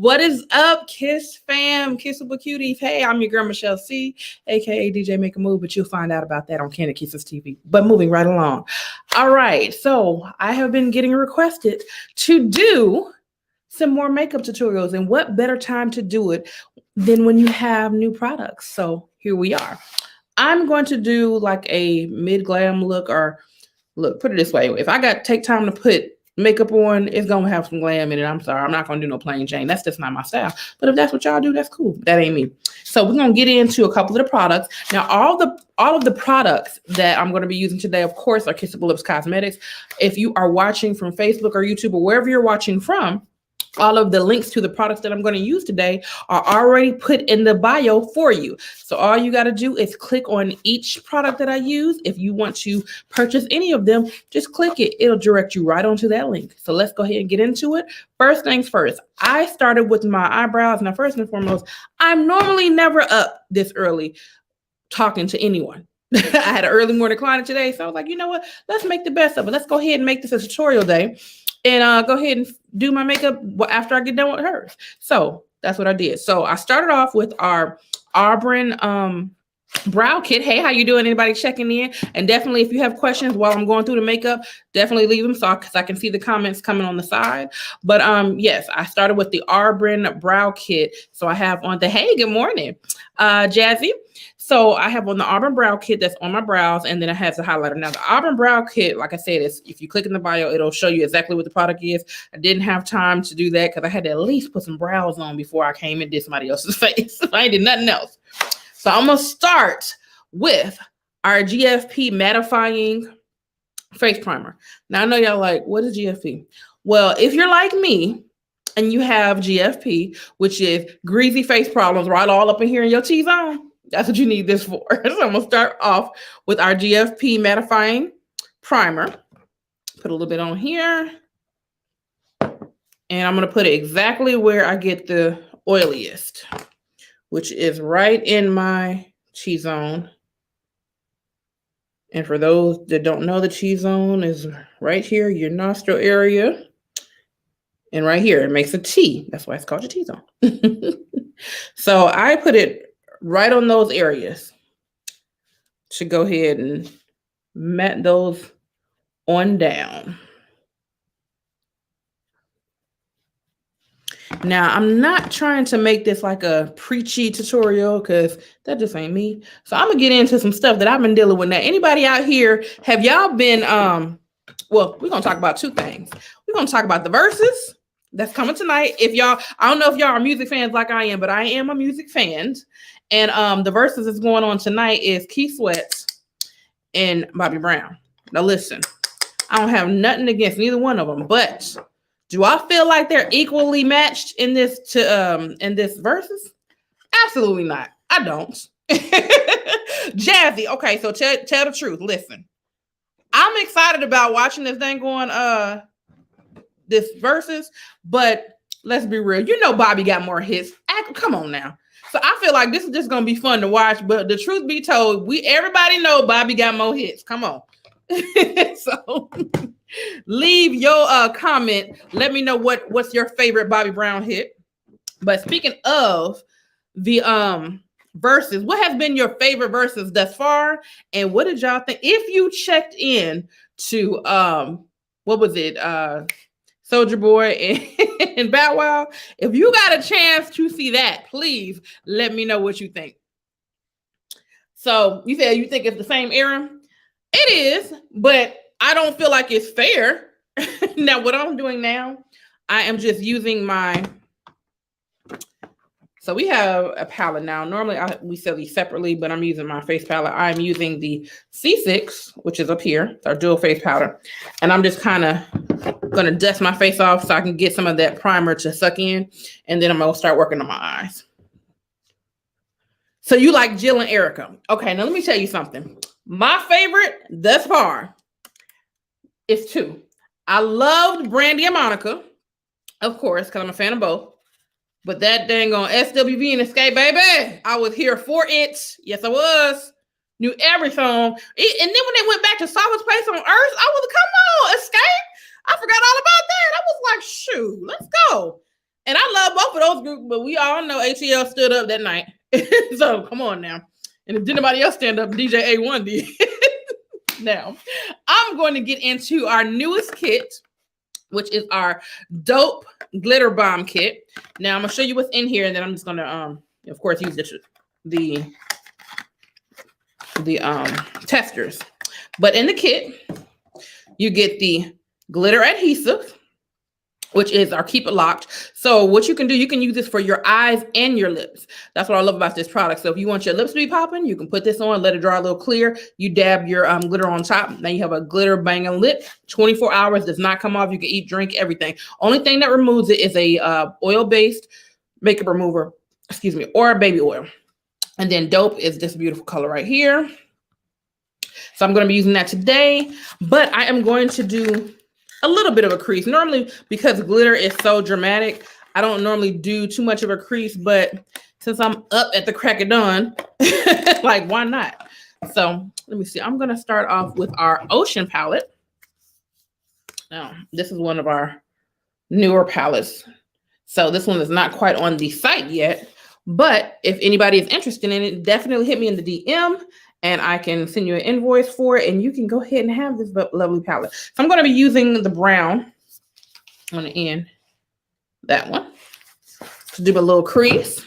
What is up, Kiss fam, Kissable cuties? Hey, I'm your girl, Michelle C, aka DJ Make a Move, but you'll find out about that on Candy Kisses TV. But moving right along. All right, so I have been getting requested to do some more makeup tutorials, and what better time to do it than when you have new products? So here we are. I'm going to do like a mid-glam look, or look, put it this way. If I got to take time to put makeup on, it's gonna have some glam in it. I'm sorry, I'm not gonna do no plain Jane. That's just not my style. But if that's what y'all do, that's cool. That ain't me. So we're gonna get into a couple of the products. Now, all of the products that I'm gonna be using today, of course, are Kissable Lips Cosmetics. If you are watching from Facebook or YouTube or wherever you're watching from, all of the links to the products that I'm going to use today are already put in the bio for you. So all you got to do is click on each product that I use. If you want to purchase any of them, just click it. It'll direct you right onto that link. So let's go ahead and get into it. First things first, I started with my eyebrows. Now, first and foremost, I'm normally never up this early talking to anyone. I had an early morning client today, so I was like, you know what? Let's make the best of it. Let's go ahead and make this a tutorial day. And go ahead and do my makeup after I get done with hers. So that's what I did. So I started off with our Auburn brow kit. Hey, how you doing? Anybody checking in? And definitely, if you have questions while I'm going through the makeup, definitely leave them because I can see the comments coming on the side. But yes, I started with the Auburn brow kit. So I have on the, hey, good morning, Jazzy. So I have on the Auburn brow kit that's on my brows, and then it has the highlighter. Now the Auburn brow kit, like I said, is if you click in the bio, it'll show you exactly what the product is. I didn't have time to do that because I had to at least put some brows on before I came and did somebody else's face. I ain't did nothing else. So I'm gonna start with our GFP mattifying face primer. Now I know y'all like, what is GFP? Well, if you're like me and you have GFP, which is greasy face problems right all up in here in your T-zone, that's what you need this for. So I'm gonna start off with our GFP mattifying primer. Put a little bit on here. And I'm gonna put it exactly where I get the oiliest, which is right in my T-zone. And for those that don't know, the T-zone is right here, your nostril area. And right here, it makes a T. That's why it's called your T-zone. So I put it right on those areas to go ahead and mat those on down. Now, I'm not trying to make this like a preachy tutorial because that just ain't me. So I'm gonna get into some stuff that I've been dealing with. Now, anybody out here, have y'all been, well, we're gonna talk about two things. We're gonna talk about the verses that's coming tonight. If y'all, I don't know if y'all are music fans like I am, but I am a music fan. And the verses that's going on tonight is Key Sweat and Bobby Brown. Now listen, I don't have nothing against neither one of them, but do I feel like they're equally matched in this verses? Absolutely not. I don't. Jazzy, okay, so tell the truth. Listen, I'm excited about watching this thing going this verses, but let's be real. You know Bobby got more hits. Come on now. So I feel like this is just gonna be fun to watch, but the truth be told, everybody know Bobby got more hits. Come on. So leave your comment. Let me know what's your favorite Bobby Brown hit. But speaking of the verses, what has been your favorite verses thus far? And what did y'all think? If you checked in to what was it? Soulja Boy and Bow Wow. If you got a chance to see that, please let me know what you think. So you said you think it's the same era? It is, but I don't feel like it's fair. Now, what I'm doing now, I am just using my, so we have a palette now. Normally we sell these separately, but I'm using my face palette. I'm using the C6, which is up here. It's our dual face powder. And I'm just kind of going to dust my face off so I can get some of that primer to suck in. And then I'm going to start working on my eyes. So you like Jill and Erica. Okay, now let me tell you something. My favorite thus far is two. I loved Brandy and Monica, of course, because I'm a fan of both. But that dang on SWV and Escape, baby, I was here for it. Yes, I was. Knew every song. And then when they went back to Solid's Place on Earth, I was, come on, Escape. I forgot all about that. I was like, shoot, let's go. And I love both of those groups, but we all know ATL stood up that night. So come on now. And if anybody else stand up, DJ A1 did. Now, I'm going to get into our newest kit, which is our dope Glitterbomb Kit. Now, I'm going to show you what's in here, and then I'm just going to, of course, use the testers. But in the kit, you get the glitter adhesive, which is our Keep It Locked. So what you can do, you can use this for your eyes and your lips. That's what I love about this product. So if you want your lips to be popping, you can put this on, let it dry a little clear. You dab your glitter on top. Now you have a glitter banging lip. 24 hours, does not come off. You can eat, drink, everything. Only thing that removes it is a oil-based makeup remover, excuse me, or baby oil. And then dope is this beautiful color right here. So I'm going to be using that today, but I am going to do a little bit of a crease. Normally, because glitter is so dramatic, I don't normally do too much of a crease, but since I'm up at the crack of dawn, like, why not? So let me see. I'm going to start off with our Ocean palette. Now, this is one of our newer palettes. So this one is not quite on the site yet, but if anybody is interested in it, definitely hit me in the DM. And I can send you an invoice for it, and you can go ahead and have this lovely palette. So I'm going to be using the brown on the end, that one, to do a little crease.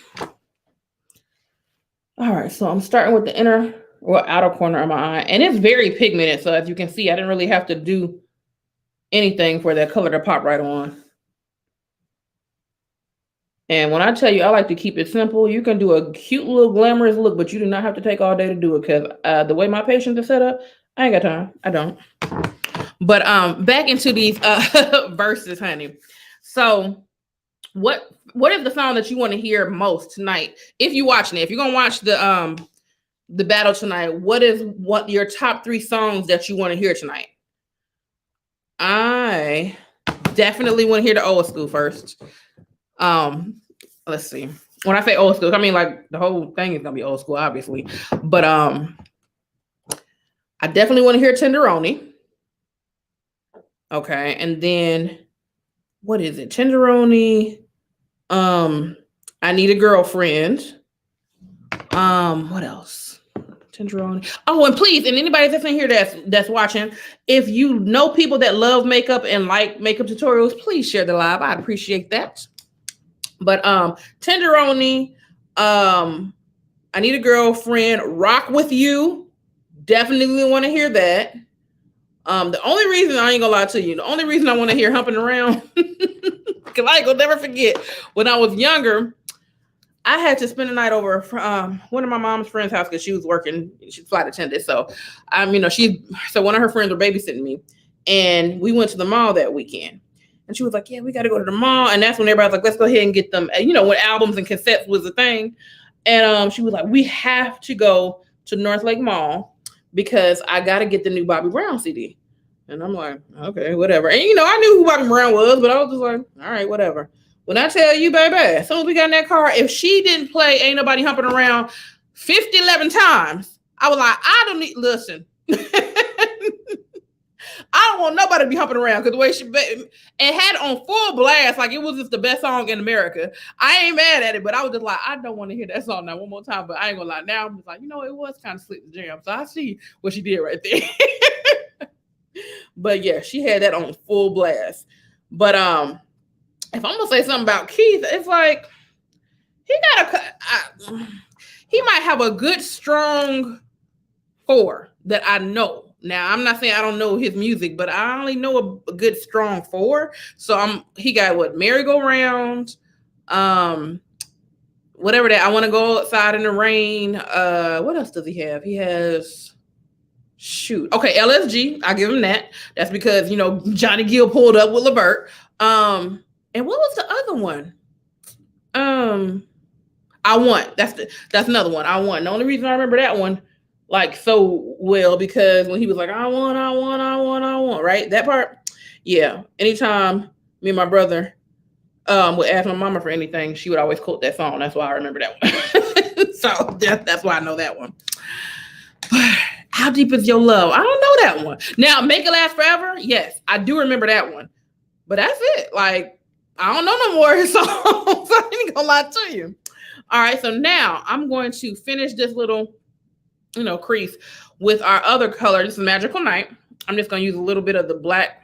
All right, so I'm starting with the inner or outer corner of my eye, and it's very pigmented. So as you can see, I didn't really have to do anything for that color to pop right on. And when I tell you I like to keep it simple, you can do a cute little glamorous look, but you do not have to take all day to do it, because the way my patients are set up, I ain't got time. I don't. But back into these verses, honey. So what is the song that you want to hear most tonight? If you're watching it, if you're gonna watch the battle tonight, what your top 3 songs that you want to hear tonight? I definitely want to hear the old school first. Let's see. When I say old school, I mean like the whole thing is gonna be old school, obviously. But I definitely want to hear Tenderoni. Okay, and then what is it? Tenderoni. I Need a Girlfriend. What else? Tenderoni. Oh, and please, and anybody that's in here that's watching, if you know people that love makeup and like makeup tutorials, please share the live. I'd appreciate that. But Tenderoni, I Need a Girlfriend, Rock With You. Definitely want to hear that. The only reason, I ain't gonna lie to you, the only reason I want to hear Humping Around, because I ain't gonna never forget, when I was younger, I had to spend the night over one of my mom's friend's house because she was working, she's flight attendant. So so one of her friends were babysitting me, and we went to the mall that weekend. And she was like, yeah, we got to go to the mall. And that's when everybody's like, let's go ahead and get them, when albums and cassettes was a thing. And she was like, we have to go to North Lake Mall because I got to get the new Bobby Brown CD. And I'm like, okay, whatever. And, I knew who Bobby Brown was, but I was just like, all right, whatever. When I tell you, baby, as soon as we got in that car, if she didn't play Ain't Nobody Humping Around 11 times, I was like, I don't need, listen. I don't want nobody to be humping around, because the way she and had it on full blast, like it was just the best song in America. I ain't mad at it, but I was just like, I don't want to hear that song now one more time. But I ain't gonna lie, now I'm just like, it was kind of slick to jam. So I see what she did right there. But yeah, she had that on full blast. But if I'm gonna say something about Keith, it's like he might have a good strong 4 that I know. Now, I'm not saying I don't know his music, but I only know a good strong 4. So he got what? Merry-Go-Round, whatever that. I Want to Go Outside in the Rain. What else does he have? He has, okay, LSG. I give him that. That's because, Johnny Gill pulled up with LeVert. And what was the other one? I Want. That's another one. I Want. The only reason I remember that one like so well, because when he was like, I want, right? That part. Yeah. Anytime me and my brother would ask my mama for anything, she would always quote that song. That's why I remember that one. So that's why I know that one. How Deep Is Your Love? I don't know that one. Now, Make It Last Forever. Yes, I do remember that one. But that's it. Like, I don't know no more songs. I ain't gonna lie to you. All right, so now I'm going to finish this little, crease with our other color. This is Magical Night. I'm just gonna use a little bit of the black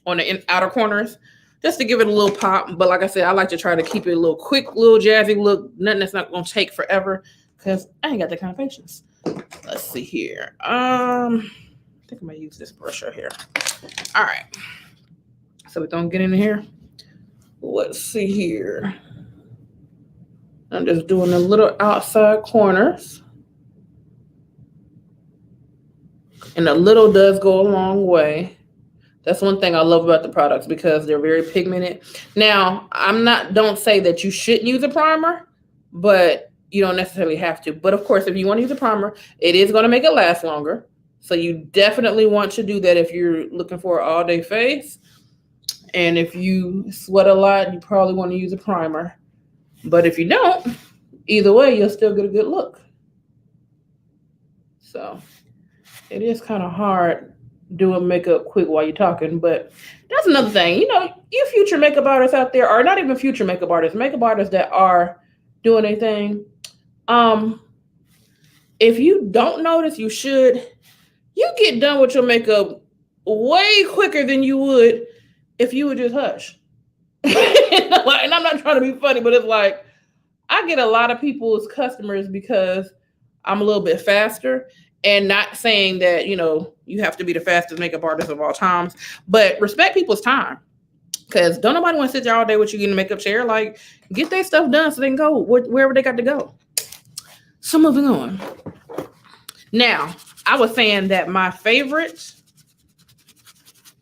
on the outer corners just to give it a little pop. But like I said, I like to try to keep it a little quick, little jazzy look. Nothing that's not gonna take forever because I ain't got that kind of patience. Let's see here. I think I'm gonna use this brush right here. All right. So we're gonna get in here. Let's see here. I'm just doing the little outside corners. And a little does go a long way. That's one thing I love about the products because they're very pigmented. Now, don't say that you shouldn't use a primer, but you don't necessarily have to. But of course, if you want to use a primer, it is going to make it last longer. So you definitely want to do that if you're looking for an all-day face. And if you sweat a lot, you probably want to use a primer. But if you don't, either way, you'll still get a good look. So it is kind of hard doing makeup quick while you're talking, but that's another thing. You future makeup artists out there, or not even future makeup artists that are doing anything. If you don't notice, you should. You get done with your makeup way quicker than you would if you would just hush. And I'm not trying to be funny, but it's like I get a lot of people's customers because I'm a little bit faster. And not saying that, you have to be the fastest makeup artist of all times, but respect people's time. Because don't nobody want to sit there all day with you in the makeup chair. Like, get their stuff done so they can go wherever they got to go. So moving on. Now, I was saying that my favorite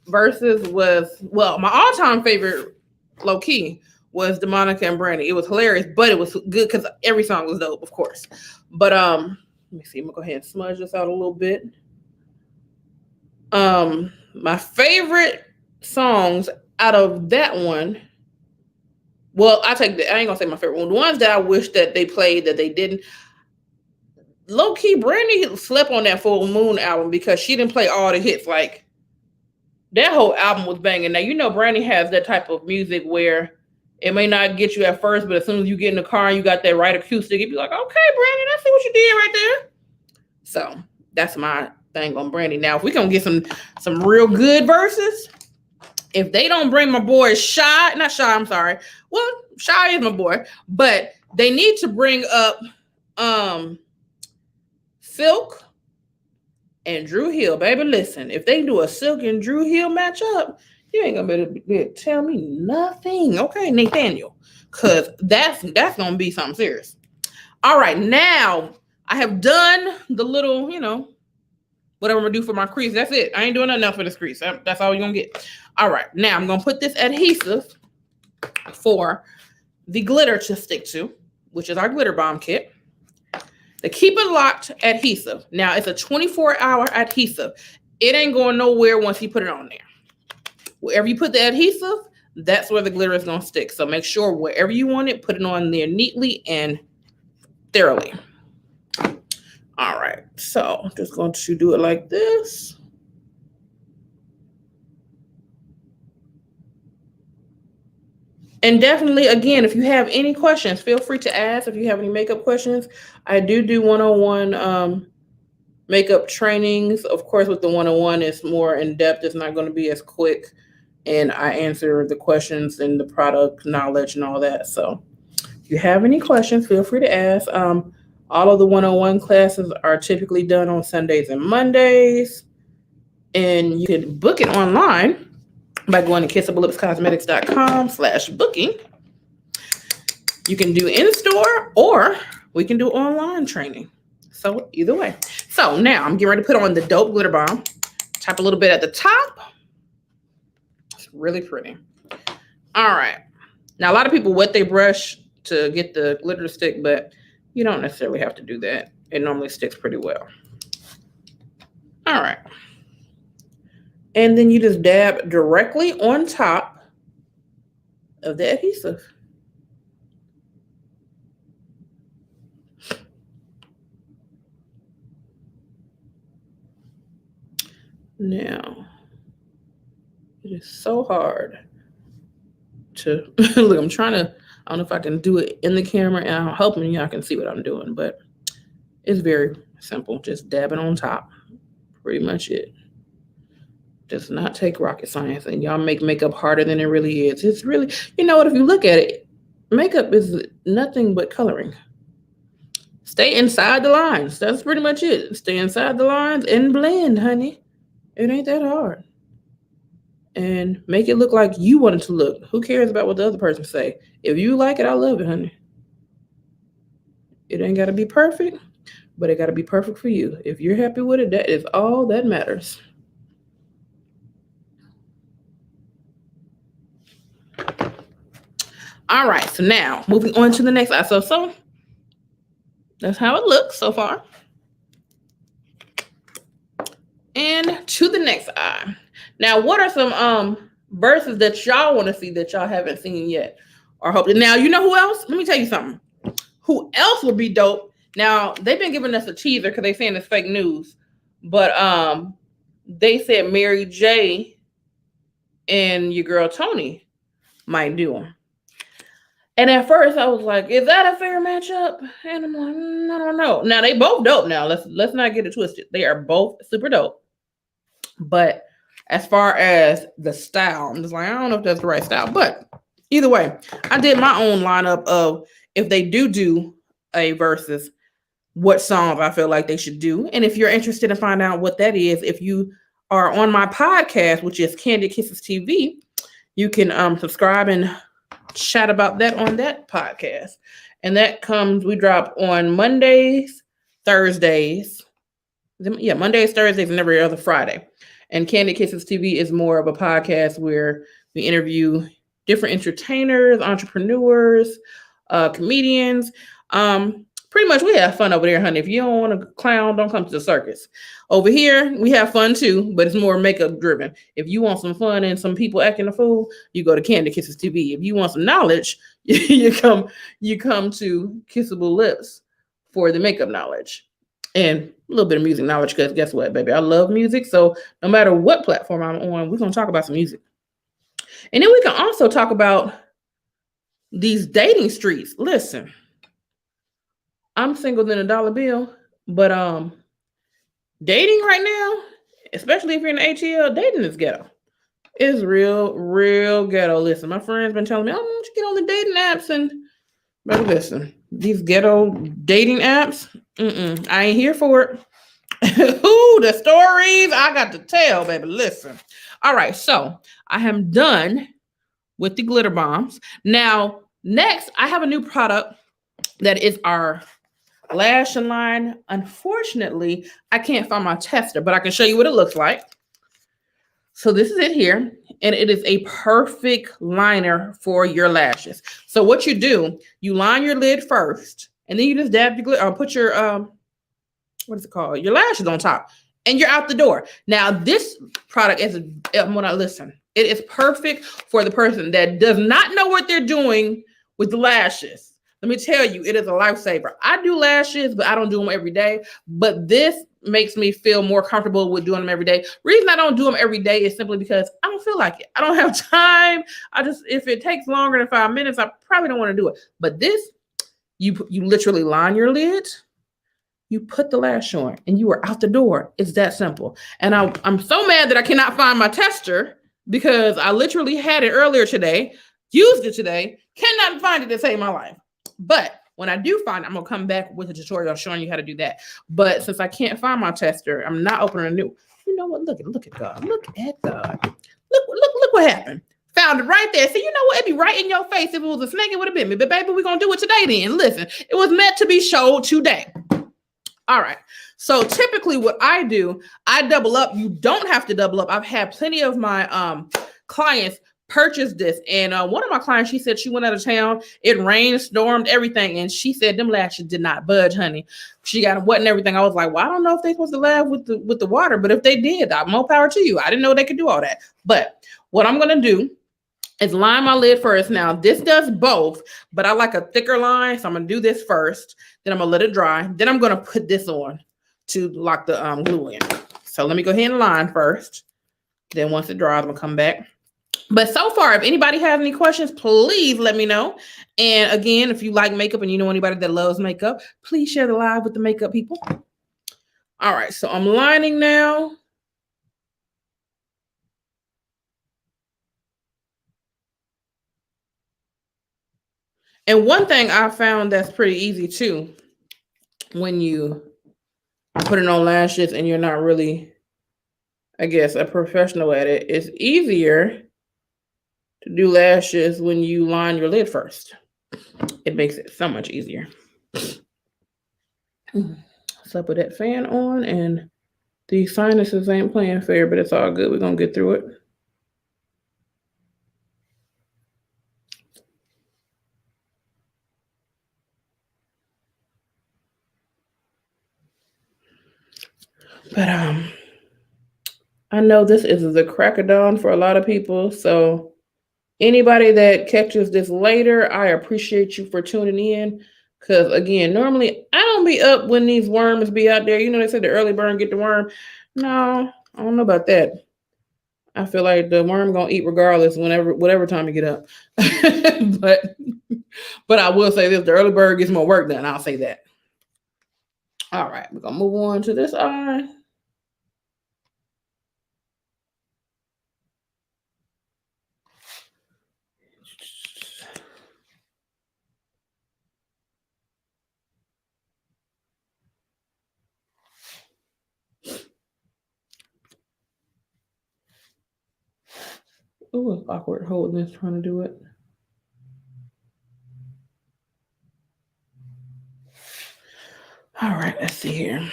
verses was, my all-time favorite, low-key, was DeMonica and Brandy. It was hilarious, but it was good because every song was dope, of course. But, let me see. I'm going to go ahead and smudge this out a little bit. My favorite songs out of that one, I ain't going to say my favorite one. The ones that I wish that they played that they didn't. Low-key, Brandy slept on that Full Moon album because she didn't play all the hits. Like, that whole album was banging. Now, Brandy has that type of music where it may not get you at first, but as soon as you get in the car and you got that right acoustic, you'd be like, okay, Brandy, I see what you did right there. So that's my thing on Brandy. Now, if we gonna get some real good verses, if they don't bring my boy Shy is my boy, but they need to bring up Silk and Drew Hill. Baby, listen, if they do a Silk and Drew Hill matchup, you ain't gonna be able to tell me nothing. Okay, Nathaniel, because that's gonna be something serious. All right, now I have done the little, whatever I'm gonna do for my crease. That's it. I ain't doing nothing else for this crease. That's all you're gonna get. All right, now I'm gonna put this adhesive for the glitter to stick to, which is our Glitterbomb Kit. The Keep It Locked adhesive. Now it's a 24-hour adhesive. It ain't going nowhere once you put it on there. Wherever you put the adhesive, that's where the glitter is gonna stick. So make sure wherever you want it, put it on there neatly and thoroughly. All right, so I'm just going to do it like this. And definitely, again, if you have any questions, feel free to ask. If you have any makeup questions, I do one-on-one makeup trainings. Of course, with the one-on-one, it's more in-depth. It's not going to be as quick. And I answer the questions and the product knowledge and all that. So if you have any questions, feel free to ask. All of the one-on-one classes are typically done on Sundays and Mondays. And you can book it online by going to kissablelipscosmetics.com/booking. You can do in-store or we can do online training. So either way. So now I'm getting ready to put on the dope glitter bomb. Tap a little bit at the top. It's really pretty. All right. Now, a lot of people wet their brush to get the glitter to stick, but you don't necessarily have to do that. It normally sticks pretty well. All right. And then you just dab directly on top of the adhesive. Now, it is so hard to look. I'm trying to, I don't know if I can do it in the camera, and I'm hoping y'all can see what I'm doing, but it's very simple. Just dab it on top. Pretty much it. Does not take rocket science, and y'all make makeup harder than it really is. It's really, you know what, if you look at it, makeup is nothing but coloring. Stay inside the lines. That's pretty much it. Stay inside the lines and blend, honey. It ain't that hard. And make it look like you want it to look. Who cares about what the other person say? If you like it, I love it, honey. It ain't got to be perfect, but it got to be perfect for you. If you're happy with it, that is all that matters. All right, so now moving on to the next eye. So that's how it looks so far. And to the next eye. Now, what are some verses that y'all want to see that y'all haven't seen yet? Or hope. Now, you know who else? Let me tell you something. Who else would be dope? Now, they've been giving us a teaser because they're saying it's fake news. But they said Mary J and your girl Tony might do them. And at first I was like, is that a fair matchup? And I'm like, I don't know. Now they both dope now. Let's not get it twisted. They are both super dope. But as far as the style, I'm just like, I don't know if that's the right style. But either way, I did my own lineup of if they do a versus, what songs I feel like they should do. And if you're interested in finding out what that is, if you are on my podcast, which is Candid Kisses TV, you can subscribe and chat about that on that podcast. And that we drop on Mondays, Thursdays. Yeah, Mondays, Thursdays, and every other Friday. And Candid Kisses TV is more of a podcast where we interview different entertainers, entrepreneurs, comedians. Pretty much we have fun over there, honey. If you don't want to clown, don't come to the circus. Over here, we have fun too, but it's more makeup driven. If you want some fun and some people acting a fool, you go to Candid Kisses TV. If you want some knowledge, you come to Kissable Lips for the makeup knowledge and a little bit of music knowledge, because guess what, baby? I love music. So no matter what platform I'm on, we're going to talk about some music. And then we can also talk about these dating streets. Listen, I'm single than a dollar bill, but dating right now, especially if you're in the ATL, dating is ghetto. It's real ghetto. Listen, my friend's been telling me, oh, why don't you get on the dating apps? And but listen, these ghetto dating apps, I ain't here for it. Ooh, the stories I got to tell, baby. Listen. All right, so I am done with the glitter bombs. Now, next, I have a new product that is our lash line. Unfortunately, I can't find my tester, but I can show you what it looks like. So this is it here, and it is a perfect liner for your lashes. So what you do, you line your lid first, and then you just dab your glitter, or put your what is it called? Your lashes on top, and you're out the door. Now this product is it is perfect for the person that does not know what they're doing with the lashes. Let me tell you, it is a lifesaver. I do lashes, but I don't do them every day. But this makes me feel more comfortable with doing them every day. Reason I don't do them every day is simply because I don't feel like it. I don't have time. If it takes longer than 5 minutes, I probably don't want to do it. But this, you literally line your lid, you put the lash on, and you are out the door. It's that simple. And I'm so mad that I cannot find my tester, because I literally had it earlier today, used it today, cannot find it to save my life. But when I do find it, I'm going to come back with a tutorial showing you how to do that. But since I can't find my tester, I'm not opening a new. You know what? Look at God. Look at God. Look what happened. Found it right there. See, you know what? It'd be right in your face. If it was a snake, it would have been me. But baby, we're going to do it today then. Listen, it was meant to be showed today. All right. So typically what I do, I double up. You don't have to double up. I've had plenty of my clients purchased this, and one of my clients, she said she went out of town, it rained, stormed, everything, and she said them lashes did not budge, honey. She got wet and everything. I was like, well, I don't know if they're supposed to laugh with the water, but if they did, more power to you. I didn't know they could do all that. But what I'm gonna do is line my lid first. Now this does both, but I like a thicker line, so I'm gonna do this first, then I'm gonna let it dry, then I'm gonna put this on to lock the glue in. So let me go ahead and line first, then once it dries, I'm gonna come back But so far, if anybody has any questions, please let me know. And again, if you like makeup and you know anybody that loves makeup, please share the live with the makeup people. All right, so I'm lining now. And one thing I found that's pretty easy too, when you put it on lashes and you're not really, I guess, a professional at it, it's easier to do lashes when you line your lid first. It makes it so much easier. So I put that fan on, and these sinuses ain't playing fair, but it's all good. We're gonna get through it. But I know this is the crack of dawn for a lot of people. So anybody that catches this later, I appreciate you for tuning in. Because again, normally I don't be up when these worms be out there. You know, they say the early bird get the worm. No, I don't know about that. I feel like the worm gonna eat regardless whatever time you get up. but I will say this, the early bird gets more work done. I'll say that. All right, we're gonna move on to this eye. Oh, it's awkward holding this, trying to do it. All right, let's see here.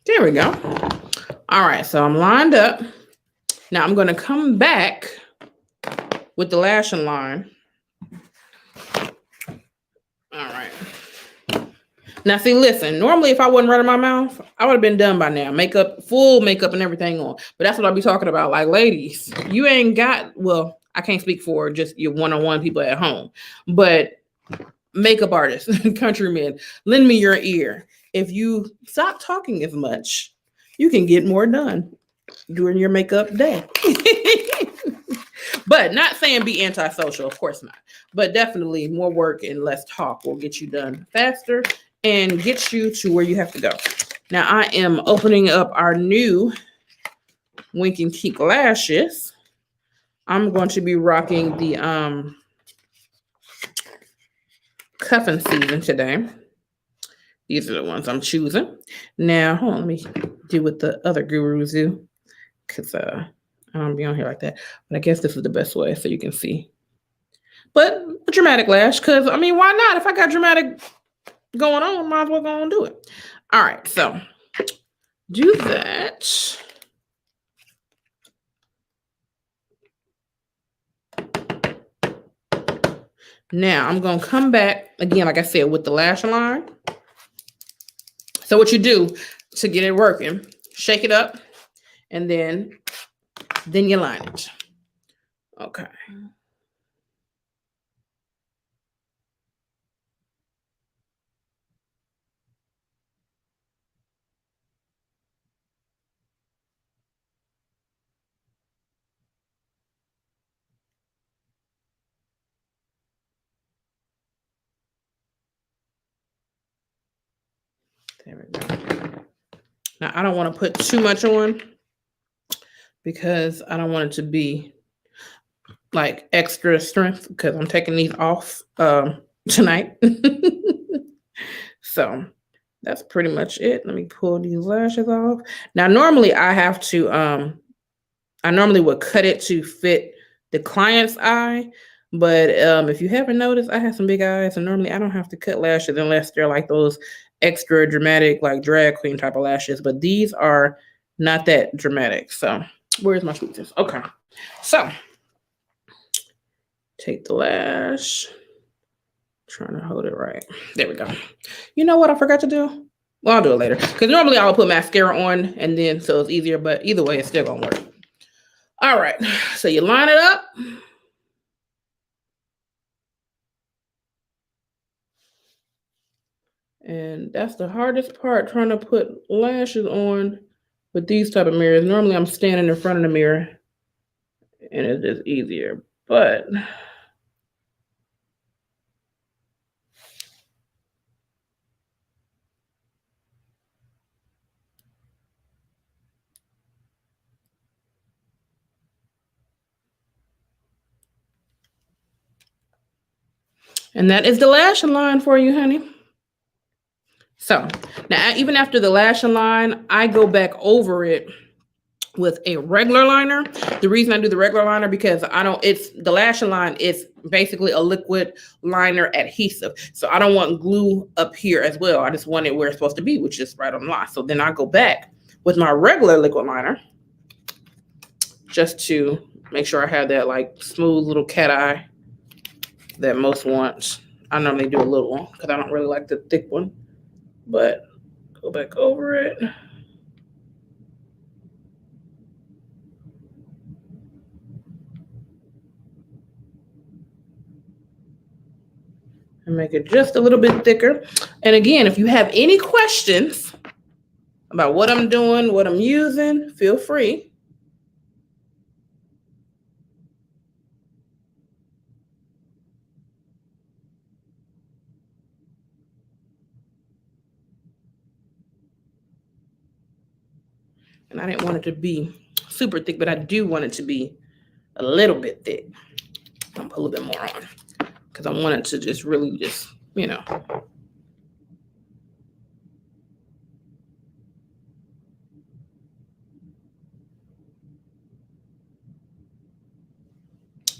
There we go. All right, so I'm lined up. Now I'm going to come back with the lashing line. All right. Now, see, listen, normally if I wasn't running my mouth, I would have been done by now. Makeup, full makeup and everything on. But that's what I'll be talking about. Like, ladies, you ain't got, well, I can't speak for just your one-on-one people at home. But makeup artists, countrymen, lend me your ear. If you stop talking as much, you can get more done during your makeup day. But not saying be antisocial, of course not. But definitely more work and less talk will get you done faster and get you to where you have to go. Now I am opening up our new Wink and Keep lashes. I'm going to be rocking the cuffing season today. These are the ones I'm choosing. Now, hold on, let me do what the other gurus do, because I don't be on here like that. But I guess this is the best way so you can see. But a dramatic lash, because, I mean, why not? If I got dramatic going on, might as well go and do it. All right, so do that. Now, I'm going to come back, again, like I said, with the lash line. So what you do to get it working, shake it up, and then you line it. Okay. There we go. Now, I don't want to put too much on because I don't want it to be like extra strength because I'm taking these off tonight. So that's pretty much it. Let me pull these lashes off. Now, normally I have to, I normally would cut it to fit the client's eye. But if you haven't noticed, I have some big eyes, and normally I don't have to cut lashes unless they're like those extra dramatic, like drag queen type of lashes. But these are not that dramatic. So where's my tweezers? Okay. So take the lash. Trying to hold it right. There we go. You know what I forgot to do? Well, I'll do it later. Because normally I'll put mascara on and then so it's easier. But either way, it's still going to work. All right, so you line it up. And that's the hardest part, trying to put lashes on with these type of mirrors. Normally I'm standing in front of the mirror and it's just easier, but and that is the lash line for you, honey. So now, even after the lash line, I go back over it with a regular liner. The reason I do the regular liner because it's the lash line is basically a liquid liner adhesive. So I don't want glue up here as well. I just want it where it's supposed to be, which is right on the line. So then I go back with my regular liquid liner just to make sure I have that like smooth little cat eye that most want. I normally do a little one because I don't really like the thick one, but go back over it. And make it just a little bit thicker. And again, if you have any questions about what I'm doing, what I'm using, feel free. And I didn't want it to be super thick, but I do want it to be a little bit thick. I'll put a little bit more on because I want it to just really just, you know.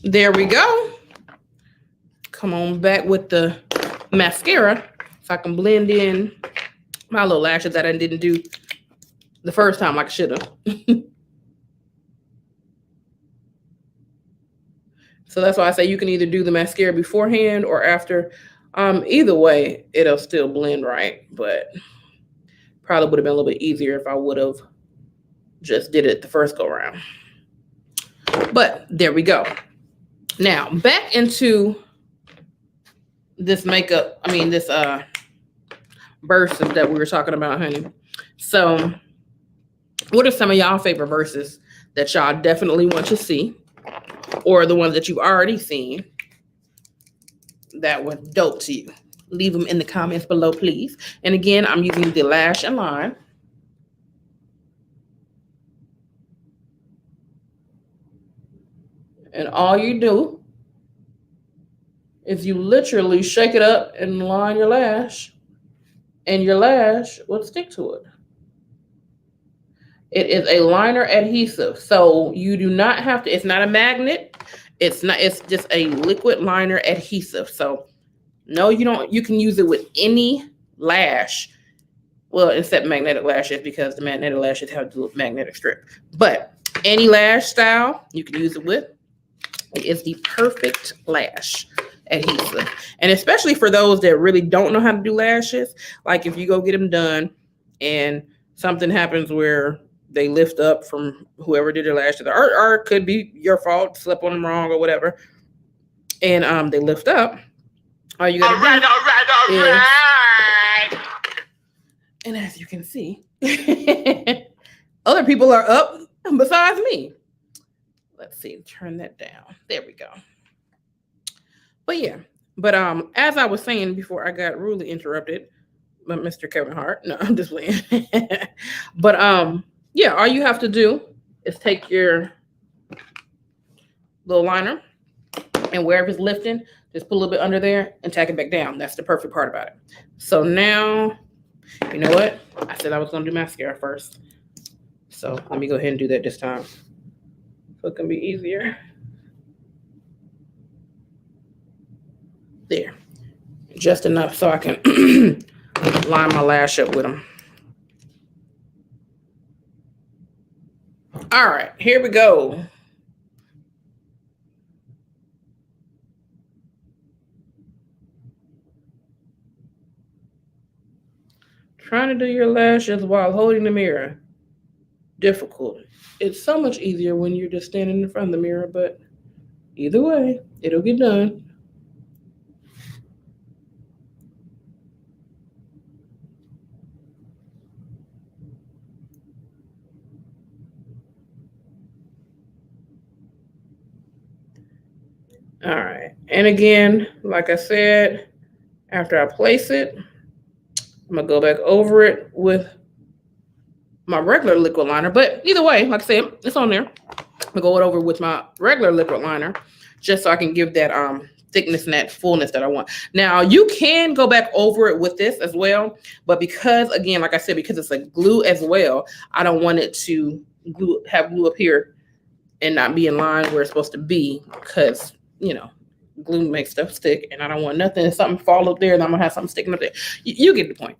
There we go. Come on back with the mascara so I can blend in my little lashes that I didn't do the first time like I should have. So that's why I say you can either do the mascara beforehand or after. Either way, it'll still blend right, but probably would have been a little bit easier if I would have just did it the first go around. But there we go. Now back into this makeup, this verses that we were talking about, honey. So what are some of y'all favorite verses that y'all definitely want to see, or the ones that you've already seen that were dope to you? Leave them in the comments below, please. And again, I'm using the lash and line. And all you do is you literally shake it up and line your lash, and your lash will stick to it. It is a liner adhesive, so you do not have to, it's not a magnet. It's just a liquid liner adhesive. So no, you don't, you can use it with any lash. Well, except magnetic lashes, because the magnetic lashes have the magnetic strip. But any lash style you can use it with. It is the perfect lash adhesive. And especially for those that really don't know how to do lashes, like if you go get them done and something happens where they lift up from whoever did your lashes, or it could be your fault, slip on them wrong or whatever, and they lift up, all you gotta do is, and as you can see, other people are up besides me. Let's see, turn that down. There we go. But yeah, but as I was saying before I got rudely interrupted by Mr. Kevin Hart. No, I'm just playing. But yeah, all you have to do is take your little liner, and wherever it's lifting, just put a little bit under there and tack it back down. That's the perfect part about it. So now, you know what? I said I was gonna do mascara first. So let me go ahead and do that this time, so it can be easier. There, just enough so I can line my lash up with them. All right, here we go. Trying to do your lashes while holding the mirror. difficult. It's so much easier when you're just standing in front of the mirror, but either way, it'll get done. All right. And again, like I said, after I place it, I'm going to go back over it with my regular liquid liner. But either way, like I said, it's on there. I'm going to go over with my regular liquid liner just so I can give that thickness and that fullness that I want. Now, you can go back over it with this as well. But because, again, like I said, because it's a glue as well, I don't want it to have glue up here and not be in line where it's supposed to be because, you know, glue makes stuff stick, and I don't want nothing, something fall up there, and I'm gonna have something sticking up there. You get the point.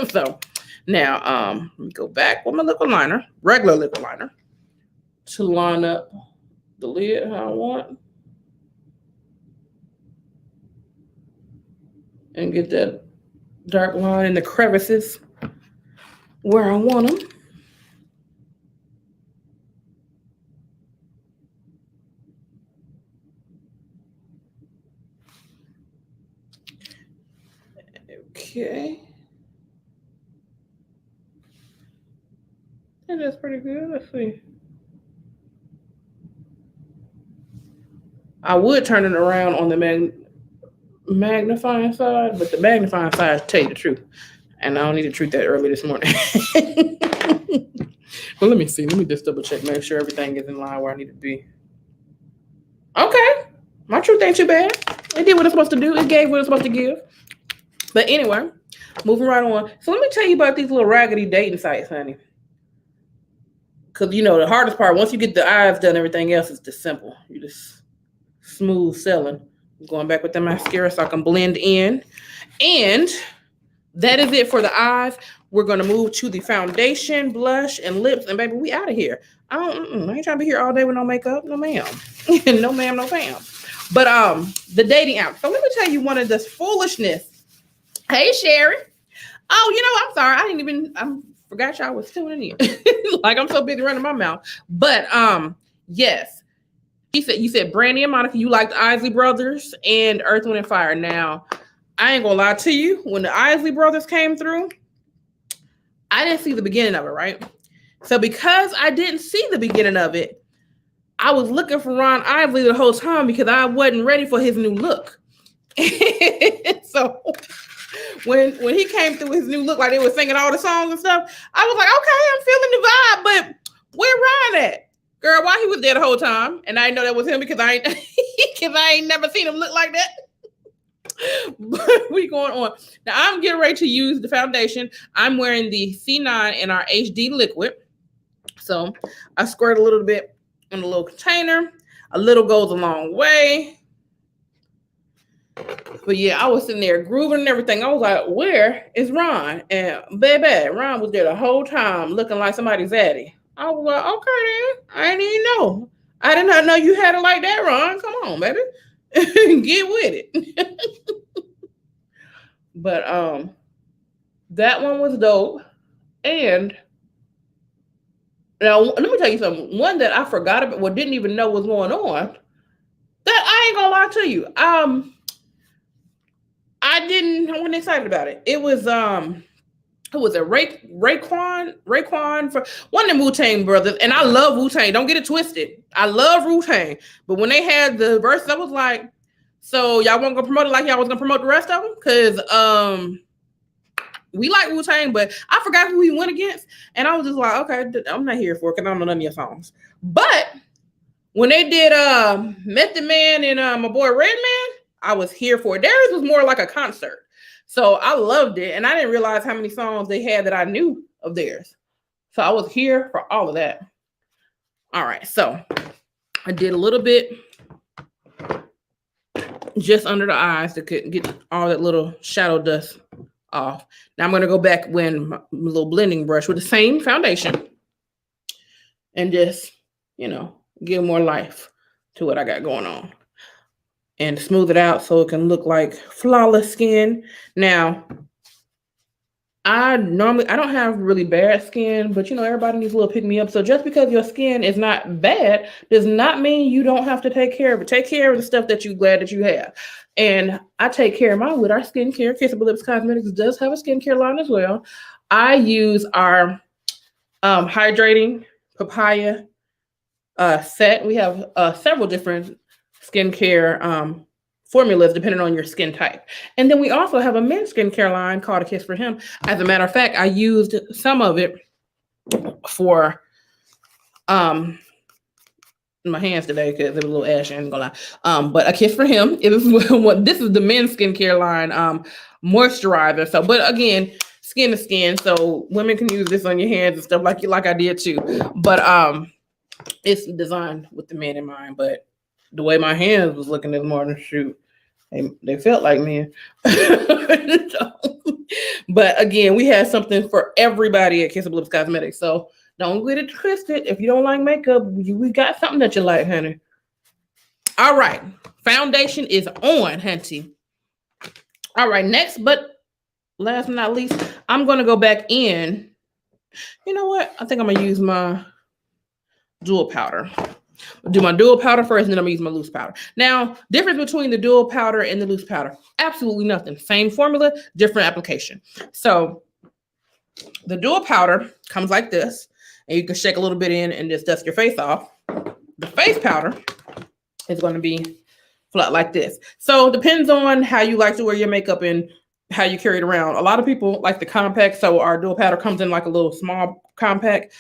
So now, let me go back with my liquid liner, regular liquid liner, to line up the lid how I want, and get that dark line in the crevices where I want them. Okay. And that's pretty good. Let's see. I would turn it around on the magnifying side, but the magnifying side, tell you the truth. And I don't need to treat that early this morning. Well, let me see. Let me just double check, make sure everything is in line where I need to be. Okay. My truth ain't too bad. It did what it's supposed to do. It gave what it's supposed to give. But anyway, moving right on. So let me tell you about these little raggedy dating sites, honey. Because, you know, the hardest part, once you get the eyes done, everything else is just simple. You just smooth selling. I'm going back with the mascara so I can blend in. And that is it for the eyes. We're going to move to the foundation, blush, and lips. And baby, we out of here. I ain't trying to be here all day with no makeup. No ma'am. No ma'am, no fam. But the dating app. So let me tell you one of this foolishness. Hey, Sherry. Oh, you know, I'm sorry. I forgot y'all was tuning in. Like, I'm so busy running my mouth. But yes. You said Brandy and Monica, you liked the Isley Brothers and Earth, Wind, and Fire. Now, I ain't gonna lie to you. When the Isley Brothers came through, I didn't see the beginning of it, right? So because I didn't see the beginning of it, I was looking for Ron Isley the whole time because I wasn't ready for his new look. So when he came through his new look, like they were singing all the songs and stuff, I was like, okay, I'm feeling the vibe, but where Ron at? Girl, why he was there the whole time? And I didn't know that was him because I ain't never seen him look like that. But we going on. Now I'm getting ready to use the foundation. I'm wearing the C9 in our HD liquid. So I squirt a little bit in a little container. A little goes a long way. But yeah, I was sitting there grooving and everything. I was like, where is Ron? And baby, Ron was there the whole time looking like somebody's zaddy. I was like, okay then. I didn't even know. I did not know you had it like that, Ron. Come on, baby. Get with it. But that one was dope. And now let me tell you something. One that I forgot about, well, didn't even know was going on. That I ain't gonna lie to you. I wasn't excited about it. It was who was it? Raekwon for one of the Wu-Tang brothers. And I love Wu-Tang. Don't get it twisted. I love Wu-Tang. But when they had the verse, I was like, so y'all weren't gonna promote it like y'all was gonna promote the rest of them? Because we like Wu-Tang, but I forgot who he went against. And I was just like, okay, I'm not here for it because I don't know none of your songs. But when they did Method Man and my boy Redman, I was here for it. Theirs was more like a concert. So I loved it. And I didn't realize how many songs they had that I knew of theirs. So I was here for all of that. All right. So I did a little bit just under the eyes to get all that little shadow dust off. Now I'm going to go back with my little blending brush with the same foundation and just, you know, give more life to what I got going on. And smooth it out so it can look like flawless skin. Now, I don't have really bad skin, but you know, everybody needs a little pick me up. So just because your skin is not bad does not mean you don't have to take care of it. Take care of the stuff that you're glad that you have. And I take care of mine with our skincare. Kissable Lips Cosmetics does have a skincare line as well. I use our hydrating papaya set. We have several different skincare formulas depending on your skin type. And then we also have a men's skincare line called A Kiss for Him. As a matter of fact, I used some of it for my hands today because it was a little ashy, I ain't gonna lie. But A Kiss for Him, it is what this is the men's skincare line moisturizer. So, but again, skin to skin. So women can use this on your hands and stuff like I did too. But it's designed with the men in mind. But the way my hands was looking this morning, shoot, they felt like men. But again, we have something for everybody at Kissable Lips Cosmetics. So don't get it twisted. If you don't like makeup, we got something that you like, honey. All right. Foundation is on, hunty. All right. Next, but last but not least, I'm going to go back in. You know what? I think I'm going to use my dual powder. I'll do my dual powder first, and then I'm going to use my loose powder. Now, difference between the dual powder and the loose powder. Absolutely nothing. Same formula, different application. So the dual powder comes like this. And you can shake a little bit in and just dust your face off. The face powder is going to be flat like this. So it depends on how you like to wear your makeup and how you carry it around. A lot of people like the compact, so our dual powder comes in like a little small compact.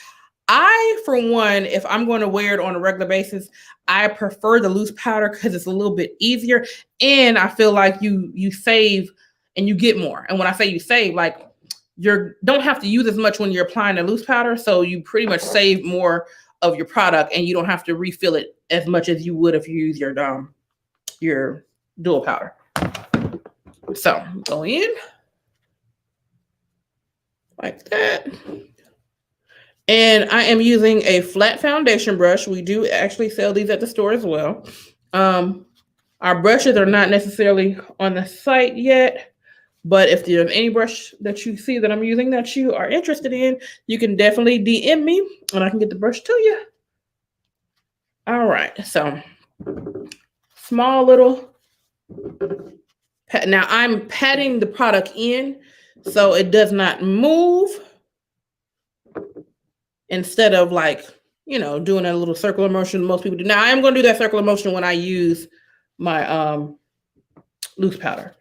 I, for one, if I'm going to wear it on a regular basis, I prefer the loose powder because it's a little bit easier. And I feel like you save and you get more. And when I say you save, like, you don't have to use as much when you're applying the loose powder, so you pretty much save more of your product, and you don't have to refill it as much as you would if you use your dual powder. So go in like that, and I am using a flat foundation brush. We do actually sell these at the store as well. Our brushes are not necessarily on the site yet. But if there's any brush that you see that I'm using that you are interested in, you can definitely DM me and I can get the brush to you. All right, so small little pat. Now I'm patting the product in so it does not move, instead of, like, you know, doing a little circular motion most people do. Now I am going to do that circular motion when I use my loose powder.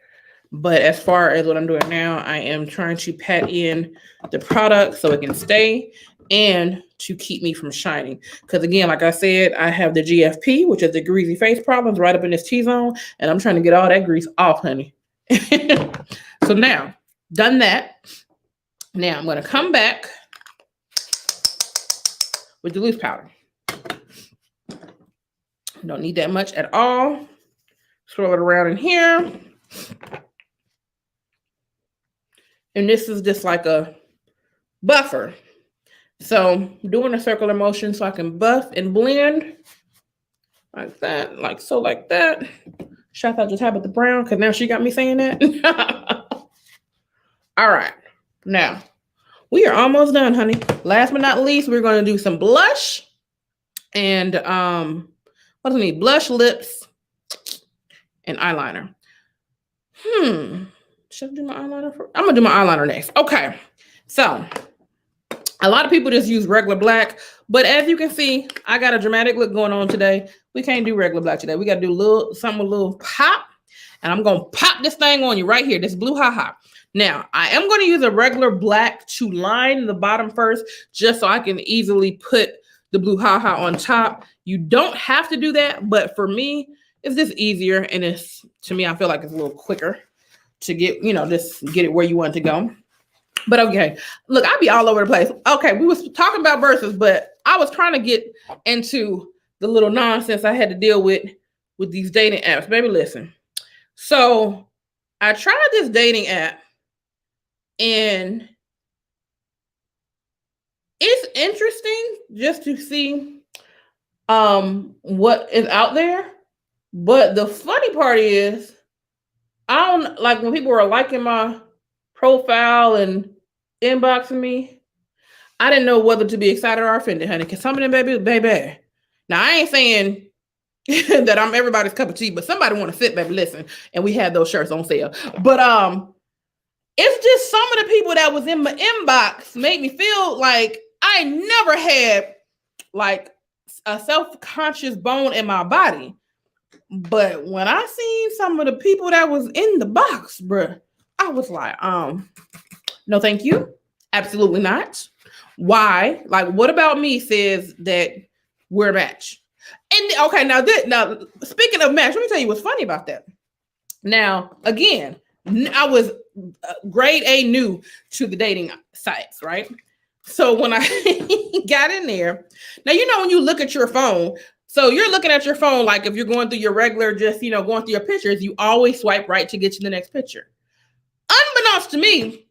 But as far as what I'm doing now, I am trying to pat in the product so it can stay and to keep me from shining. Because again, like I said, I have the GFP, which is the greasy face problems, right up in this T-zone. And I'm trying to get all that grease off, honey. So now, done that. Now I'm going to come back with the loose powder. Don't need that much at all. Swirl it around in here. And this is just like a buffer. So I'm doing a circular motion so I can buff and blend like that, like so, like that. Shout out to Tabitha Brown, because now she got me saying that. All right. Now, we are almost done, honey. Last but not least, we're going to do some blush. And what do we need? Blush, lips, and eyeliner. Should I do my eyeliner first? I'm going to do my eyeliner next. Okay. So a lot of people just use regular black, but as you can see, I got a dramatic look going on today. We can't do regular black today. We got to do something with a little pop, and I'm going to pop this thing on you right here. This Blu Ha Ha. Now, I am going to use a regular black to line the bottom first, just so I can easily put the Blu Ha Ha on top. You don't have to do that, but for me, it's just easier, and it's, to me, I feel like it's a little quicker to get, you know, just get it where you want to go. But okay, look, I'll be all over the place. Okay, we was talking about verses, but I was trying to get into the little nonsense I had to deal with these dating apps. Baby, listen. So I tried this dating app, and it's interesting just to see what is out there. But the funny part is, I don't like when people are liking my profile and inboxing me, I didn't know whether to be excited or offended, honey. Cause some of them baby. Now I ain't saying that I'm everybody's cup of tea, but somebody want to sit, baby, listen. And we had those shirts on sale. But it's just some of the people that was in my inbox made me feel like I never had like a self-conscious bone in my body. But when I seen some of the people that was in the box, bruh, I was like, no, thank you. Absolutely not. Why? Like, what about me says that we're a match? And okay, now speaking of match, let me tell you what's funny about that. Now, again, I was grade A new to the dating sites, right? So when I got in there, now, you know, when you look at your phone, so you're looking at your phone, like if you're going through your regular, just, you know, going through your pictures, you always swipe right to get to the next picture. Unbeknownst to me,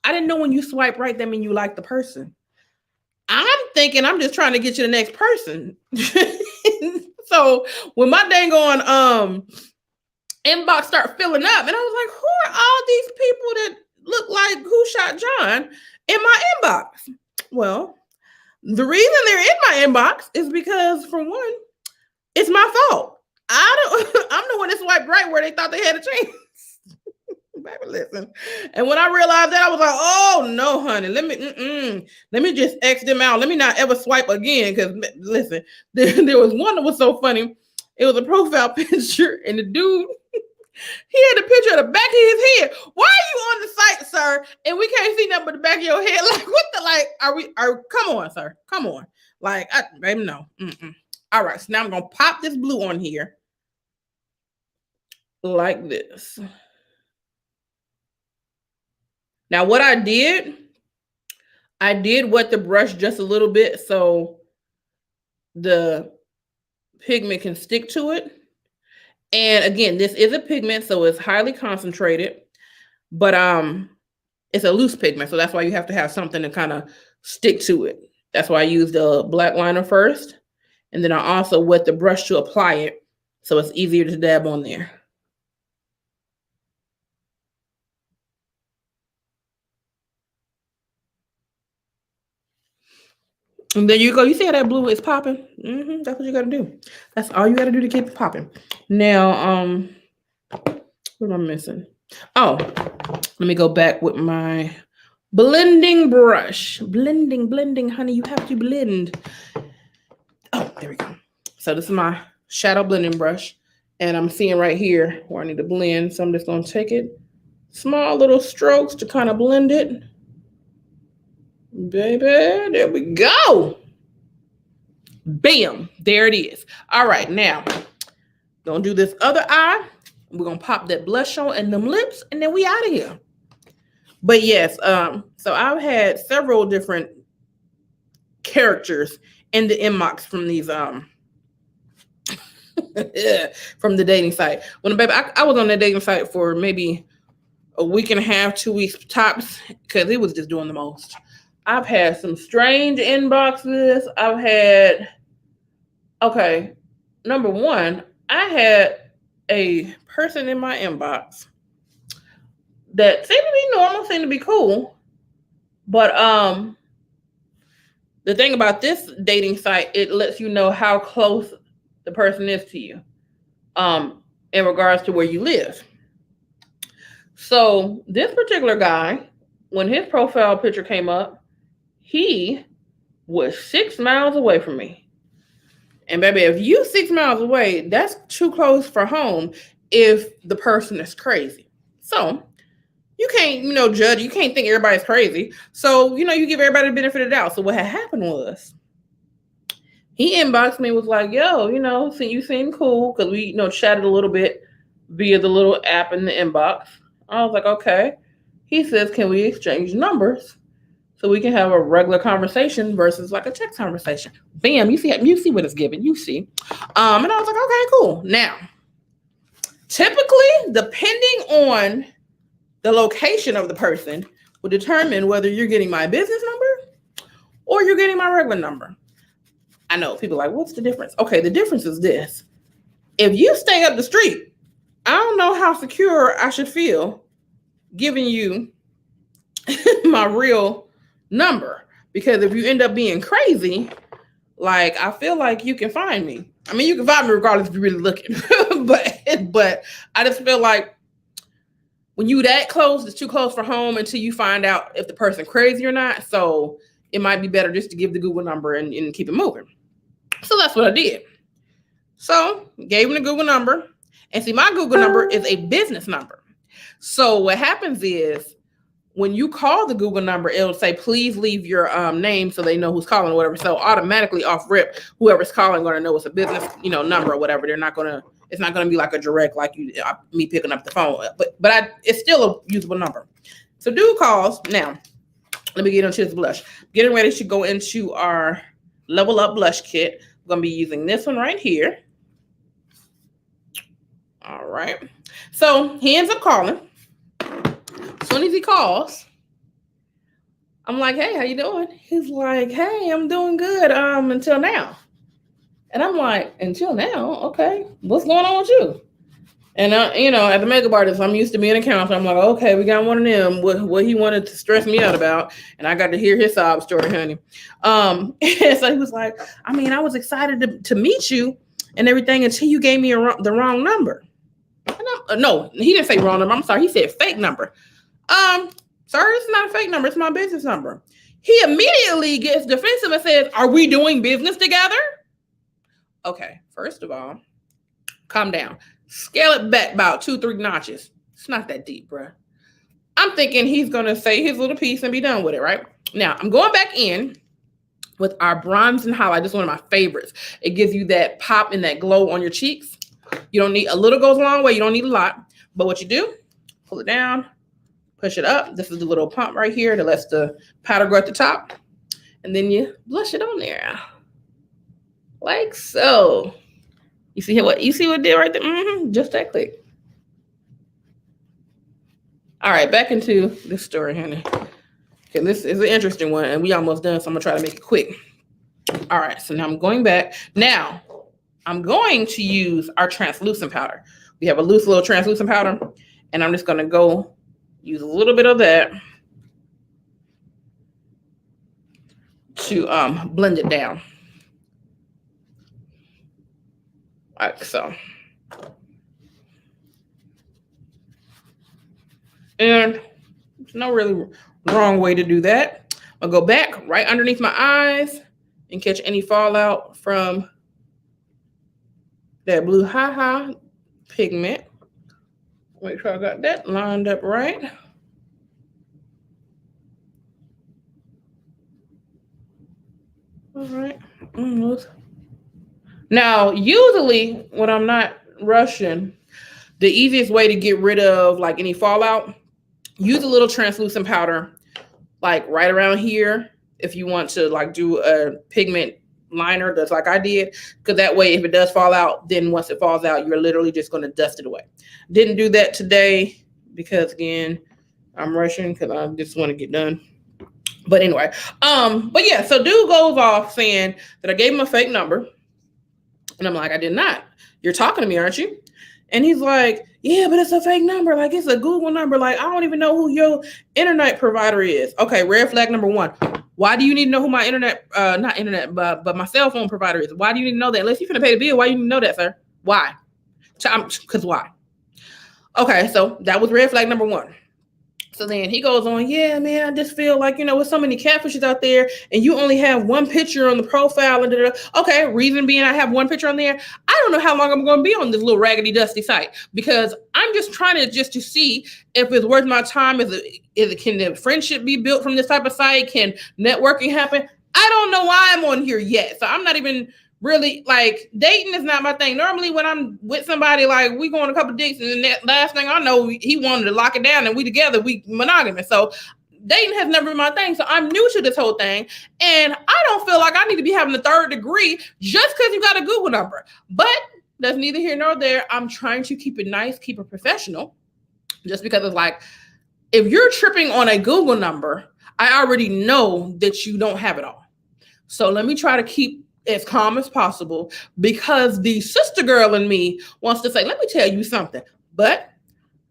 I didn't know when you swipe right, that means you like the person. I'm thinking I'm just trying to get you the next person. So when my dang on inbox start filling up, and I was like, who are all these people that look like Who Shot John in my inbox? Well, the reason they're in my inbox is because, for one, it's my fault. I'm the one that swiped right where they thought they had a chance. Baby, listen. And when I realized that, I was like, oh no, honey, let me just X them out. Let me not ever swipe again. Because listen, there was one that was so funny. It was a profile picture, and the dude, he had a picture of the back of his head. Why are you on the site, sir? And we can't see nothing but the back of your head. Like, what the, like, come on, sir. Come on. Like, baby, no. All right, so now I'm going to pop this blue on here. Like this. Now, what I did wet the brush just a little bit so the pigment can stick to it. And again, this is a pigment, so it's highly concentrated, but it's a loose pigment, so that's why you have to have something to kind of stick to it. That's why I used the black liner first, and then I also wet the brush to apply it, so it's easier to dab on there. And there you go. You see how that blue is popping? That's what you got to do. That's all you got to do to keep it popping. Now, what am I missing? Oh, let me go back with my blending brush. Blending, honey. You have to blend. Oh, there we go. So this is my shadow blending brush. And I'm seeing right here where I need to blend. So I'm just going to take it. Small little strokes to kind of blend it. Baby, there we go. Bam, there it is. All right, now, gonna do this other eye. We're gonna pop that blush on and them lips, and then we out of here. But yes, so I've had several different characters in the inbox from these from the dating site. When baby, I was on that dating site for maybe a week and a half, 2 weeks tops, because it was just doing the most. I've had some strange inboxes. I've had, okay, number one, I had a person in my inbox that seemed to be normal, seemed to be cool. But the thing about this dating site, it lets you know how close the person is to you in regards to where you live. So this particular guy, when his profile picture came up, he was 6 miles away from me. And baby, if you 6 miles away, that's too close for home if the person is crazy. So you can't, judge. You can't think everybody's crazy. So, you give everybody the benefit of the doubt. So what had happened was he inboxed me, was like, yo, you seem cool. Because we, chatted a little bit via the little app in the inbox. I was like, okay. He says, can we exchange numbers so we can have a regular conversation versus like a text conversation? Bam, you see what it's giving. You see. And I was like, okay, cool. Now, typically, depending on the location of the person will determine whether you're getting my business number or you're getting my regular number. I know people are like, what's the difference? Okay, the difference is this. If you stay up the street, I don't know how secure I should feel giving you my real number. Because if you end up being crazy, like, I feel like you can find me. I mean, you can find me regardless if you're really looking. but I just feel like when you that close, it's too close for home until you find out if the person crazy or not. So it might be better just to give the Google number and keep it moving. So that's what I did. So gave him the Google number. And see, my Google number is a business number. So what happens is when you call the Google number, it'll say, please leave your name so they know who's calling or whatever. So automatically off rip, whoever's calling going to know it's a business, number or whatever. It's not going to be like a direct, like me picking up the phone, but it's still a usable number. So dude calls. Now, let me get into this blush. Getting ready to go into our Level Up Blush Kit. I'm going to be using this one right here. All right. So he ends up calling. As soon as he calls, I'm like, hey, how you doing? He's like, hey, I'm doing good until now. And I'm like, until now? Okay. What's going on with you? And, as a makeup artist, I'm used to being a counselor. I'm like, okay, we got one of them, what he wanted to stress me out about. And I got to hear his sob story, honey. And so he was like, I mean, I was excited to meet you and everything until you gave me the wrong number. No, he didn't say wrong number. I'm sorry. He said fake number. Sir, it's not a fake number. It's my business number. He immediately gets defensive and says, are we doing business together? Okay, first of all, calm down. Scale it back about 2-3 notches. It's not that deep, bruh. I'm thinking he's going to say his little piece and be done with it, right? Now, I'm going back in with our bronze and highlight. This is one of my favorites. It gives you that pop and that glow on your cheeks. You don't need, a little goes a long way. You don't need a lot. But what you do, pull it down, push it up. This is the little pump right here that lets the powder go at the top. And then you blush it on there. Like so. You see what it did right there? Just that click. All right, back into this story, honey. Okay, this is an interesting one, and we almost done, so I'm gonna try to make it quick. All right, so now I'm going back. Now, I'm going to use our translucent powder. We have a loose little translucent powder, and I'm just gonna go use a little bit of that to blend it down. Like so. And there's no really wrong way to do that. I'll go back right underneath my eyes and catch any fallout from that Blu Ha Ha Pigment. Make sure I got that lined up right. All right. Now, usually when I'm not rushing, the easiest way to get rid of like any fallout, use a little translucent powder, like right around here. If you want to like do a pigment liner, that's like I did, because that way, if it does fall out, then once it falls out, you're literally just going to dust it away. Didn't do that today because again, I'm rushing because I just want to get done. But anyway, but yeah, so dude goes off saying that I gave him a fake number. And I'm like, I did not. You're talking to me, aren't you? And he's like, yeah, but it's a fake number. Like, it's a Google number. Like, I don't even know who your internet provider is. Okay, red flag number one. Why do you need to know who my but my cell phone provider is? Why do you need to know that? Unless you're going to pay the bill, why do you need to know that, sir? Why? Because why? Okay, so that was red flag number one. So then he goes on, yeah, man, I just feel like, with so many catfishes out there and you only have one picture on the profile. And okay, reason being I have one picture on there. I don't know how long I'm going to be on this little raggedy, dusty site because I'm just trying to see if it's worth my time. Can the friendship be built from this type of site? Can networking happen? I don't know why I'm on here yet. So I'm not even really like dating is not my thing. Normally when I'm with somebody, like we go on a couple of dates and that last thing I know, he wanted to lock it down and we together, we monogamous. So dating has never been my thing. So I'm new to this whole thing. And I don't feel like I need to be having a third degree just because you got a Google number. But that's neither here nor there. I'm trying to keep it nice, keep it professional. Just because it's like, if you're tripping on a Google number, I already know that you don't have it all. So let me try to keep as calm as possible because the sister girl in me wants to say, let me tell you something. But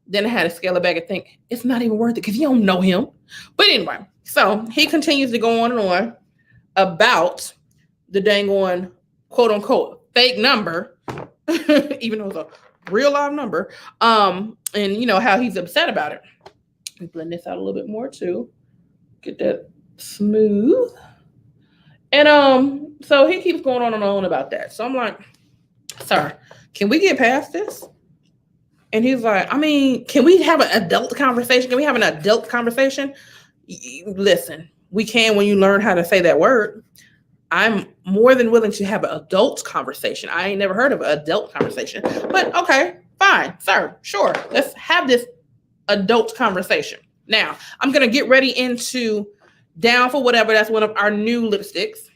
Then I had to scale it back and think, it's not even worth it because you don't know him. But anyway, so he continues to go on and on about the dang on quote unquote fake number, even though it's a real live number. And you know how he's upset about it. Let me blend this out a little bit more too. Get that smooth. And so he keeps going on and on about that. So I'm like, sir, can we get past this? And he's like, I mean, can we have an adult conversation? Can we have an adult conversation? Listen, we can when you learn how to say that word. I'm more than willing to have an adult conversation. I ain't never heard of an adult conversation. But okay, fine, sir, sure. Let's have this adult conversation. Now, I'm going to get ready into Down for Whatever. That's one of our new lipsticks.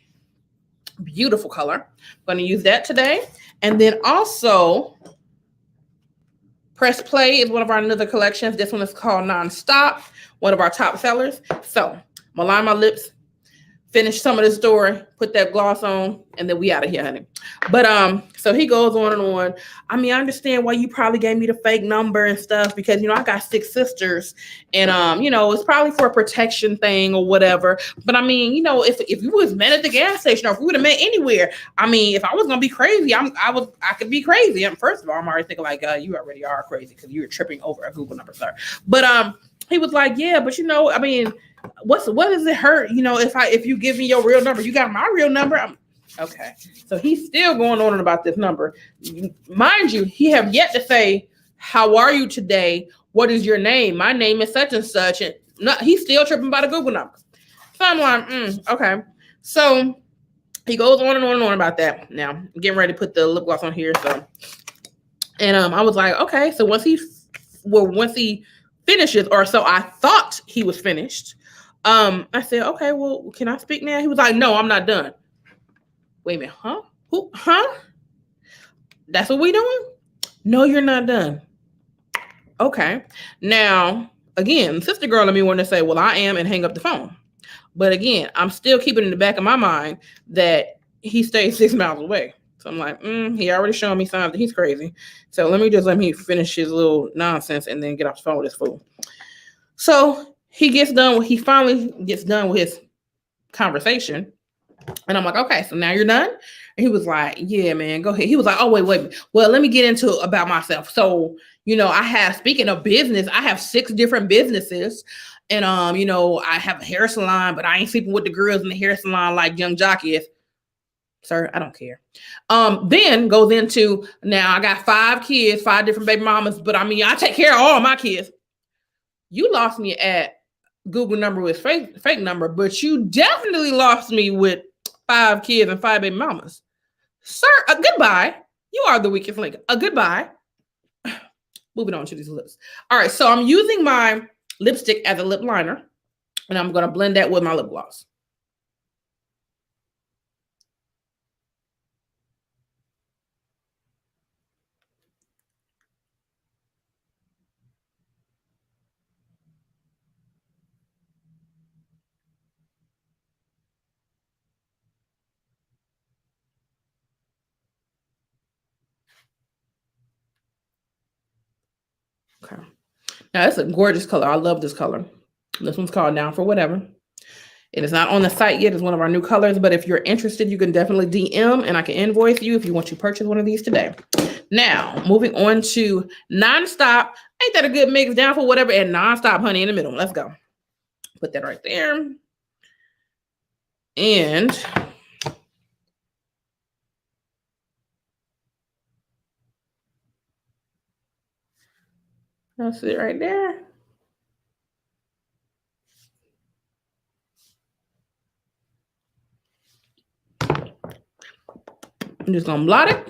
Beautiful color. I'm going to use that today. And then also, Press Play is one of our other collections. This one is called Nonstop, one of our top sellers. So I'm gonna line my lips, finish some of the story, put that gloss on, and then we out of here, honey. But so he goes on and on. I mean, I understand why you probably gave me the fake number and stuff because, you know, I got 6 sisters and, you know, it's probably for a protection thing or whatever. But I mean, you know, if you was met at the gas station or if we would have met anywhere, I mean, if I was going to be crazy, I could be crazy. And first of all, I'm already thinking like, you already are crazy because you were tripping over a Google number, sir. But he was like, yeah, but you know, I mean, what does it hurt? You know, if you give me your real number, you got my real number. Okay. So he's still going on about this number. Mind you, he have yet to say, how are you today? What is your name? My name is such and such. And he's still tripping about a Google number. So I'm like, okay. So he goes on and on and on about that. Now I'm getting ready to put the lip gloss on here. So, and I was like, okay. So once he finishes, or so I thought he was finished. I said, okay, well, can I speak now? He was like, no, I'm not done. Wait a minute, huh? Who? Huh? That's what we doing? No, you're not done. Okay. Now, again, sister girl in me wanted to say, well, I am, and hang up the phone. But again, I'm still keeping in the back of my mind that he stays 6 miles away. So I'm like, he already showed me signs that he's crazy. So let me finish his little nonsense and then get off the phone with this fool. So he finally gets done with his conversation. And I'm like, okay, so now you're done? And he was like, yeah, man, go ahead. He was like, oh, wait. Well, let me get into about myself. So, you know, speaking of business, I have 6 different businesses. And, you know, I have a hair salon, but I ain't sleeping with the girls in the hair salon like Young Jock is. Sir, I don't care. Then goes into, now I got 5 kids, 5 different baby mamas, but I mean, I take care of all my kids. You lost me at Google number with fake number, but you definitely lost me with 5 kids and 5 baby mamas. Sir, goodbye. You are the weakest link. Goodbye. Moving on to these lips. All right, so I'm using my lipstick as a lip liner, and I'm going to blend that with my lip gloss. Okay. Now, it's a gorgeous color. I love this color. This one's called Down for Whatever. It is not on the site yet. It's one of our new colors, but if you're interested, you can definitely DM and I can invoice you if you want to purchase one of these today. Now, moving on to Nonstop. Ain't that a good mix? Down for Whatever and Nonstop, honey, in the middle. Let's go. Put that right there. And that's it right there. I'm just gonna blot it.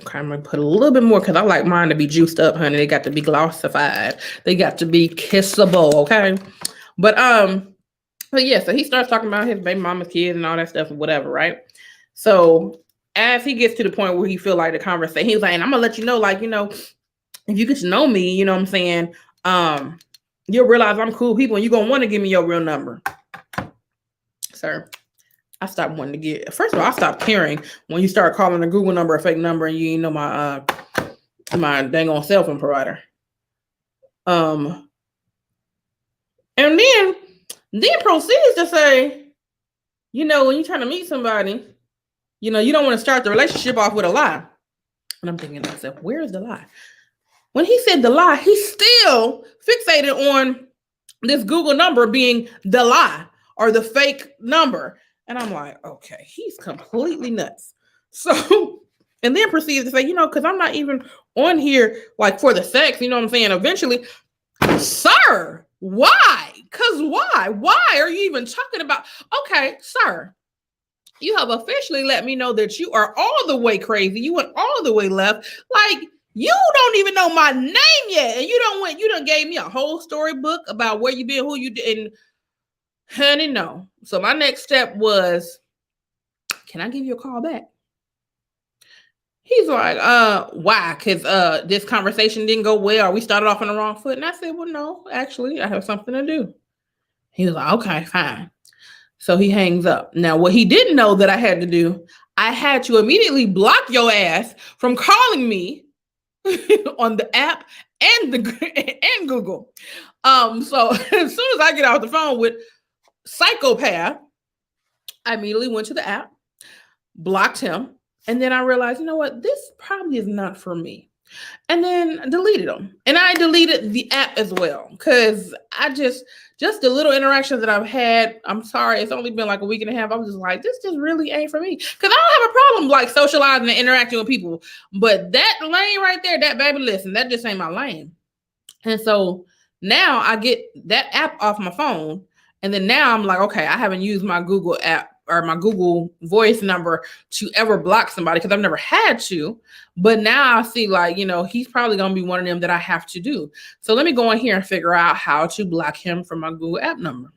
Okay, I'm gonna put a little bit more because I like mine to be juiced up, honey. They got to be glossified. They got to be kissable, okay? But yeah, so he starts talking about his baby mama's kids and all that stuff and whatever, right? So as he gets to the point where he feel like the conversation, he's like, and I'm gonna let you know, like, you know, if you get to know me, you know what I'm saying, you'll realize I'm cool people and you're going to want to give me your real number. Sir, I stopped wanting to get, first of all, I stopped caring when you start calling a Google number a fake number and you ain't know my dang on cell phone provider. And then proceeds to say, you know, when you're trying to meet somebody, you know, you don't want to start the relationship off with a lie. And I'm thinking to myself, where is the lie? When he said the lie, he's still fixated on this Google number being the lie or the fake number. And I'm like, okay, he's completely nuts. So, and then proceeds to say, you know, because I'm not even on here like for the sex, you know what I'm saying? Eventually, sir, why? Because why? Why are you even talking about? Okay, sir, you have officially let me know that you are all the way crazy. You went all the way left. Like, you don't even know my name yet. And you done gave me a whole storybook about where you been, who you did. And honey, no. So my next step was, can I give you a call back? He's like, why? Because this conversation didn't go well, or we started off on the wrong foot. And I said, well, no, actually, I have something to do. He was like, okay, fine. So he hangs up. Now, what he didn't know that I had to do, I had to immediately block your ass from calling me on the app and Google. So as soon as I get off the phone with Psychopath, I immediately went to the app, blocked him, and then I realized, you know what, this probably is not for me. And then deleted them. And I deleted the app as well. Because I just the little interactions that I've had, I'm sorry, it's only been like a week and a half. I was just like, this just really ain't for me. Because I don't have a problem like socializing and interacting with people. But that lane right there, that baby, listen, that just ain't my lane. And so now I get that app off my phone. And then now I'm like, okay, I haven't used my Google app or my Google voice number to ever block somebody because I've never had to. But now I see, like, you know, he's probably going to be one of them that I have to do. So let me go in here and figure out how to block him from my Google app number.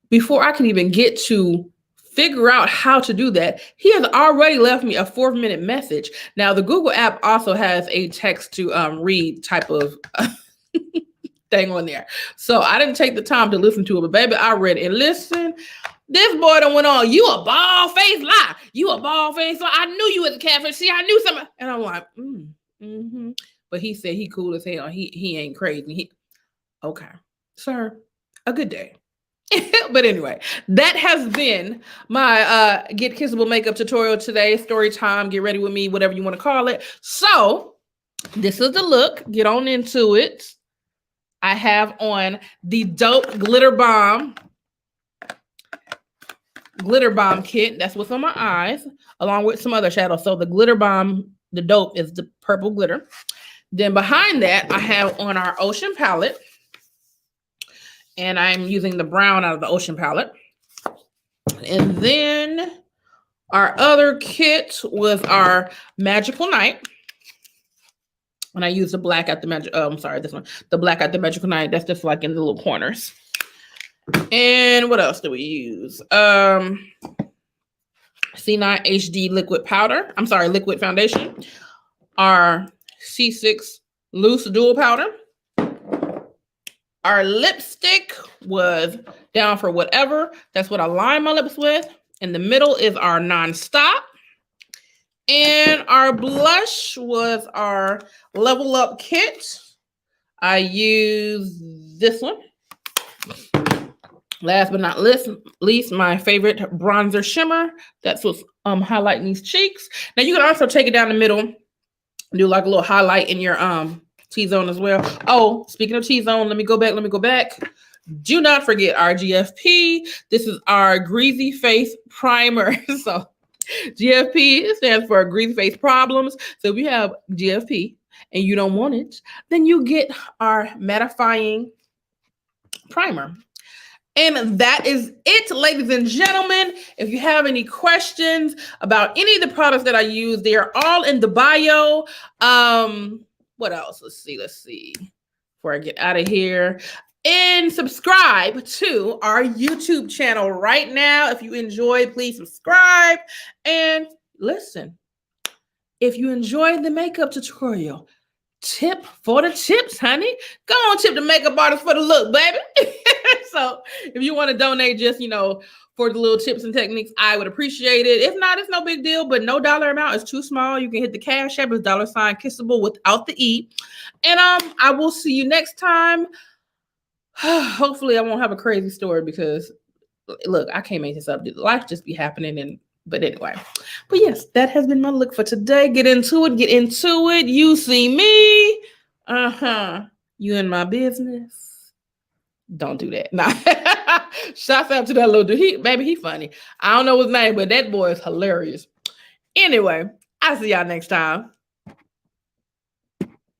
Before I can even get to figure out how to do that, he has already left me a 4-minute message. Now, the Google app also has a text to read type of thing on there. So I didn't take the time to listen to it, but baby, I read it. And listen, this boy done went on, you a bald-faced lie. You a bald-faced lie. I knew you was a catfish. See, I knew something. And I'm like, But he said he cool as hell. He ain't crazy. Okay, sir, a good day. But anyway, that has been my Get Kissable makeup tutorial today. Story time, get ready with me, whatever you want to call it. So this is the look. Get on into it. I have on the dope Glitterbomb Kit. That's what's on my eyes, along with some other shadows. So the Glitterbomb, the dope, is the purple glitter. Then behind that, I have on our Ocean palette. And I'm using the brown out of the Ocean palette. And then our other kit was our Magical Night. And I used the black at the this one. The black at the Magical Night. That's just like in the little corners. And what else do we use? C9 HD liquid powder. I'm sorry, liquid foundation. Our C6 loose dual powder. Our lipstick was Down for Whatever. That's what I line my lips with. In the middle is our Nonstop. And our blush was our Level Up Kit. I used this one. Last but not least, my favorite bronzer shimmer. That's what's highlighting these cheeks. Now you can also take it down the middle, do like a little highlight in your T-zone as well. Oh, speaking of T-zone, let me go back. Do not forget our GFP. This is our Greasy Face Primer. So GFP stands for Greasy Face Problems. So if you have GFP and you don't want it, then you get our Mattifying Primer. And that is it, ladies and gentlemen. If you have any questions about any of the products that I use, they are all in the bio. What else? Let's see. Before I get out of here. And subscribe to our YouTube channel right now. If you enjoyed, please subscribe. And listen, if you enjoyed the makeup tutorial, tip for the chips, honey. Go on, tip the makeup artist for the look, baby. So if you want to donate just, for the little tips and techniques, I would appreciate it. If not, it's no big deal, but no dollar amount is too small. You can hit the Cash App, it's $Kissable without the E. And I will see you next time. Hopefully I won't have a crazy story because look, I can't make this up. Life just be happening. But anyway, but yes, that has been my look for today. Get into it. You see me. You in my business. Don't do that. Nah. Shouts out to that little dude. Baby, he funny. I don't know his name, but that boy is hilarious. Anyway, I'll see y'all next time.